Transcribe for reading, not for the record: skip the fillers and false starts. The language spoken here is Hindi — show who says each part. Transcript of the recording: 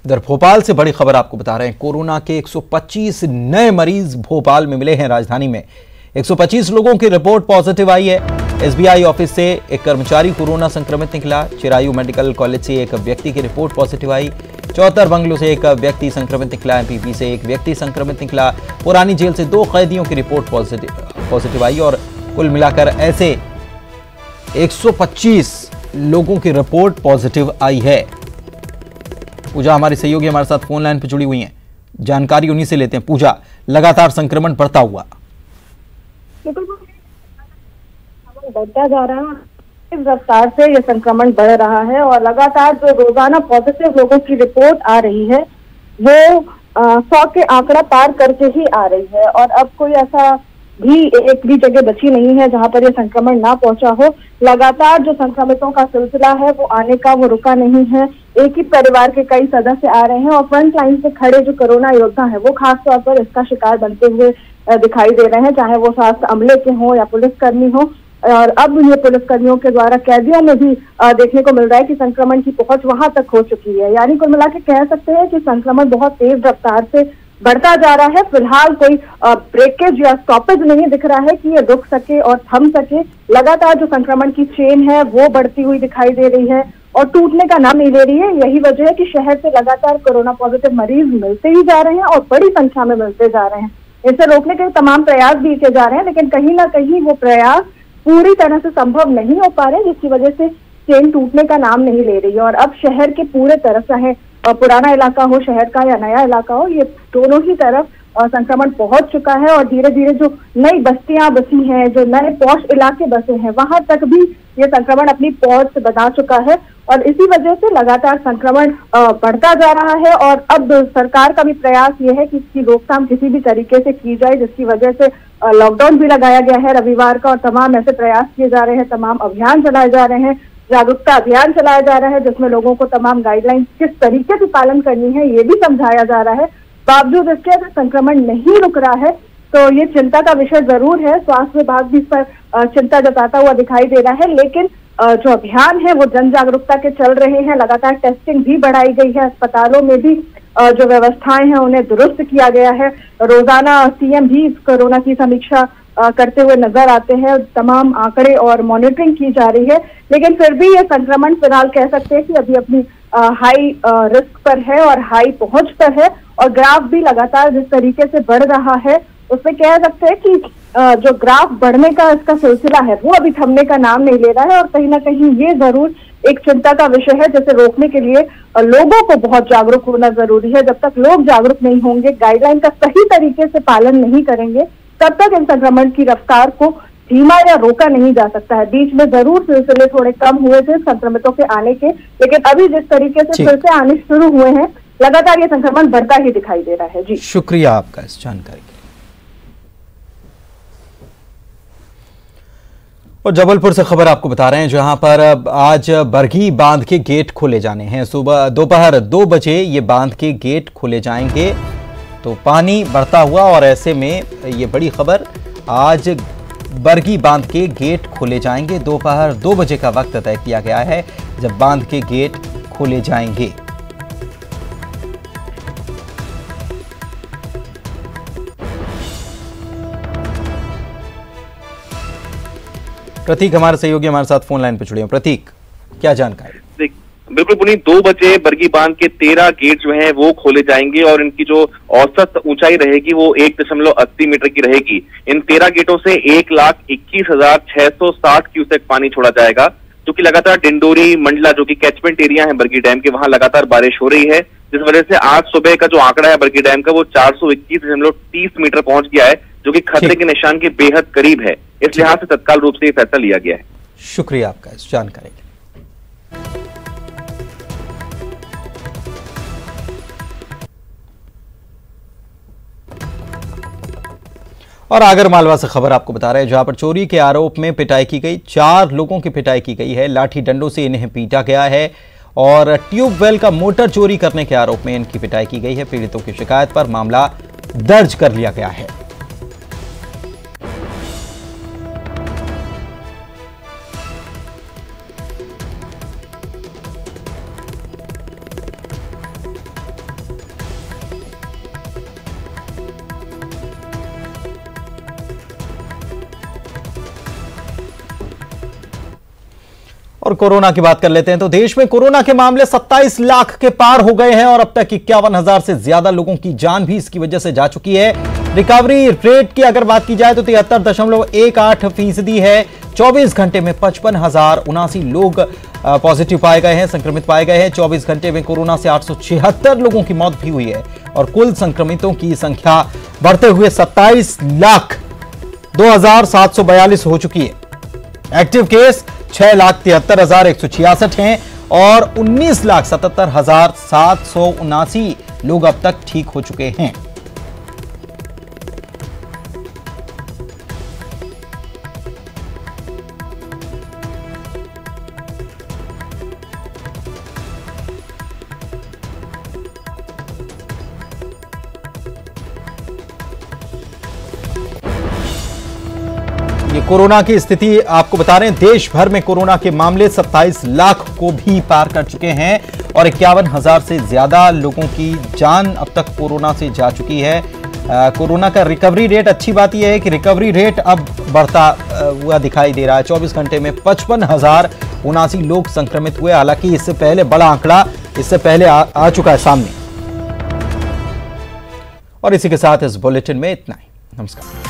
Speaker 1: इधर भोपाल से बड़ी खबर आपको बता रहे हैं। कोरोना के 125 नए मरीज भोपाल में मिले हैं। राजधानी में 125 लोगों की रिपोर्ट पॉजिटिव आई है। एसबीआई ऑफिस से एक कर्मचारी कोरोना संक्रमित निकला। चिरायू मेडिकल कॉलेज से एक व्यक्ति की रिपोर्ट पॉजिटिव आई। चौतर बंगलो से एक व्यक्ति संक्रमित निकला। एमपीपी से एक व्यक्ति संक्रमित निकला। पुरानी जेल से 2 कैदियों की रिपोर्ट पॉजिटिव आई और कुल मिलाकर ऐसे 125 लोगों की रिपोर्ट पॉजिटिव आई है। पूजा हमारी सहयोगी हमारे साथ फोन लाइन पर जुड़ी हुई हैं, जानकारी उन्हीं से लेते हैं। पूजा, लगातार संक्रमण बढ़ता हुआ
Speaker 2: बढ़ता जा रहा है, इस रफ्तार से ये संक्रमण बढ़ रहा है और लगातार जो रोजाना पॉजिटिव लोगों की रिपोर्ट आ रही है वो 100 के आंकड़ा पार करके ही आ रही है। और अब कोई ऐसा भी एक भी जगह बची नहीं है जहां पर ये संक्रमण ना पहुंचा हो। लगातार जो संक्रमितों का सिलसिला है वो आने का वो रुका नहीं है। एक ही परिवार के कई सदस्य आ रहे हैं और फ्रंट लाइन से खड़े जो कोरोना योद्धा है वो खासतौर पर इसका शिकार बनते हुए दिखाई दे रहे हैं, चाहे वो स्वास्थ्य अमले के हों या पुलिसकर्मी हो। और अब ये पुलिसकर्मियों के द्वारा कैदियों में भी देखने को मिल रहा है कि संक्रमण की पहुंच वहां तक हो चुकी है। यानी कुल मिला के कह सकते हैं कि संक्रमण बहुत तेज रफ्तार से बढ़ता जा रहा है। फिलहाल कोई ब्रेकेज या स्टॉपेज नहीं दिख रहा है कि ये रुक सके और थम सके। लगातार जो संक्रमण की चेन है वो बढ़ती हुई दिखाई दे रही है और टूटने का नाम नहीं ले रही है। यही वजह है कि शहर से लगातार कोरोना पॉजिटिव मरीज मिलते ही जा रहे हैं और बड़ी संख्या में मिलते जा रहे हैं। इसे रोकने के तमाम प्रयास भी किए जा रहे हैं, लेकिन कहीं ना कहीं वो प्रयास पूरी तरह से संभव नहीं हो पा रहे, जिसकी वजह से चेन टूटने का नाम नहीं ले रही है। और अब शहर के पूरे तरफ, चाहे पुराना इलाका हो शहर का या नया इलाका हो, ये दोनों ही तरफ संक्रमण पहुंच चुका है। और धीरे धीरे जो नई बस्तियां बसी हैं, जो नए पॉश इलाके बसे हैं, वहां तक भी ये संक्रमण अपनी पहुंच बना चुका है। और इसी वजह से लगातार संक्रमण बढ़ता जा रहा है। और अब सरकार का भी प्रयास ये है कि इसकी रोकथाम किसी भी तरीके से की जाए, जिसकी वजह से लॉकडाउन भी लगाया गया है रविवार का और तमाम ऐसे प्रयास किए जा रहे हैं, तमाम अभियान चलाए जा रहे हैं, जागरूकता अभियान चलाया जा रहा है, जिसमें लोगों को तमाम गाइडलाइंस किस तरीके से पालन करनी है ये भी समझाया जा रहा है। बावजूद इसके अगर संक्रमण नहीं रुक रहा है तो ये चिंता का विषय जरूर है। स्वास्थ्य विभाग भी इस पर चिंता जताता हुआ दिखाई दे रहा है। लेकिन जो अभियान है वो जन जागरूकता के चल रहे हैं। लगातार टेस्टिंग भी बढ़ाई गई है। अस्पतालों में भी जो व्यवस्थाएं हैं उन्हें दुरुस्त किया गया है। रोजाना सीएम भी कोरोना की समीक्षा करते हुए नजर आते हैं। तमाम आंकड़े और मॉनिटरिंग की जा रही है, लेकिन फिर भी ये संक्रमण फिलहाल कह सकते हैं कि अभी अपनी हाई रिस्क पर है और हाई पहुंच पर है। और ग्राफ भी लगातार जिस तरीके से बढ़ रहा है उसमें कह सकते हैं कि जो ग्राफ बढ़ने का इसका सिलसिला है वो अभी थमने का नाम नहीं ले रहा है। और कहीं ना कहीं ये जरूर एक चिंता का विषय है, जिसे रोकने के लिए लोगों को बहुत जागरूक होना जरूरी है। जब तक लोग जागरूक नहीं होंगे, गाइडलाइन का सही तरीके से पालन नहीं करेंगे, तब तक इन संक्रमण की रफ्तार को धीमा या रोका नहीं जा सकता है। बीच में जरूर सिलसिले थोड़े कम हुए थे संक्रमितों के आने के, लेकिन अभी जिस तरीके से फिर से आने शुरू हुए हैं, लगातार ये संक्रमण बढ़ता ही दिखाई दे रहा है। जी,
Speaker 1: शुक्रिया आपका इस जानकारी के लिए। और जबलपुर से खबर आपको बता रहे हैं, जहां पर आज बरगी बांध के गेट खोले जाने हैं। सुबह दोपहर 2 बजे ये बांध के गेट खोले जाएंगे। तो पानी बढ़ता हुआ और ऐसे में ये बड़ी खबर, आज बरगी बांध के गेट खोले जाएंगे। दोपहर 2 बजे का वक्त तय किया गया है जब बांध के गेट खोले जाएंगे। प्रतीक हमारे सहयोगी हमारे साथ फोन लाइन पर जुड़े हैं। प्रतीक, क्या जानकारी?
Speaker 3: बिल्कुल पुनीत, 2 बजे बरगी बांध के 13 गेट जो हैं वो खोले जाएंगे और इनकी जो औसत ऊंचाई रहेगी वो 1.80 मीटर की रहेगी। इन 13 गेटों से 1,21,660 क्यूसेक पानी छोड़ा जाएगा, जो कि लगातार डिंडोरी मंडला जो कि कैचमेंट एरिया है बरगी डैम के, वहां लगातार बारिश हो रही है, जिस वजह से आज सुबह का जो आंकड़ा है बरगी डैम का वो 421.30 मीटर पहुंच गया है, जो कि खतरे के निशान के बेहद करीब है। इस लिहाज से तत्काल रूप से ये फैसला लिया गया है।
Speaker 1: शुक्रिया आपका इस जानकारी के लिए। और आगरमालवा से खबर आपको बता रहे हैं, जहां पर चोरी के आरोप में पिटाई की गई। 4 लोगों की पिटाई की गई है। लाठी डंडों से इन्हें पीटा गया है और ट्यूबवेल का मोटर चोरी करने के आरोप में इनकी पिटाई की गई है। पीड़ितों की शिकायत पर मामला दर्ज कर लिया गया है। और कोरोना की बात कर लेते हैं तो देश में कोरोना के मामले 27 लाख के पार हो गए हैं और अब तक 51,000 से ज्यादा लोगों की जान भी इसकी वजह से जा चुकी है। रिकवरी रेट की अगर बात की जाए तो 73.18% है। 24 घंटे में 55,079 लोग पॉजिटिव पाए गए हैं, संक्रमित पाए गए हैं। 24 घंटे में कोरोना से 876 लोगों की मौत भी हुई है और कुल संक्रमितों की संख्या बढ़ते हुए 27,02,742 हो चुकी है। एक्टिव केस 6,73,166 हैं और 19,77,779 लोग अब तक ठीक हो चुके हैं। ये कोरोना की स्थिति आपको बता रहे हैं। देश भर में कोरोना के मामले 27 लाख को भी पार कर चुके हैं और 51,000 से ज्यादा लोगों की जान अब तक कोरोना से जा चुकी है। कोरोना का रिकवरी रेट, अच्छी बात यह है कि रिकवरी रेट अब बढ़ता हुआ दिखाई दे रहा है। 24 घंटे में 55,079 लोग संक्रमित हुए। हालांकि इससे पहले बड़ा आंकड़ा इससे पहले आ चुका है सामने। और इसी के साथ इस बुलेटिन में इतना ही। नमस्कार।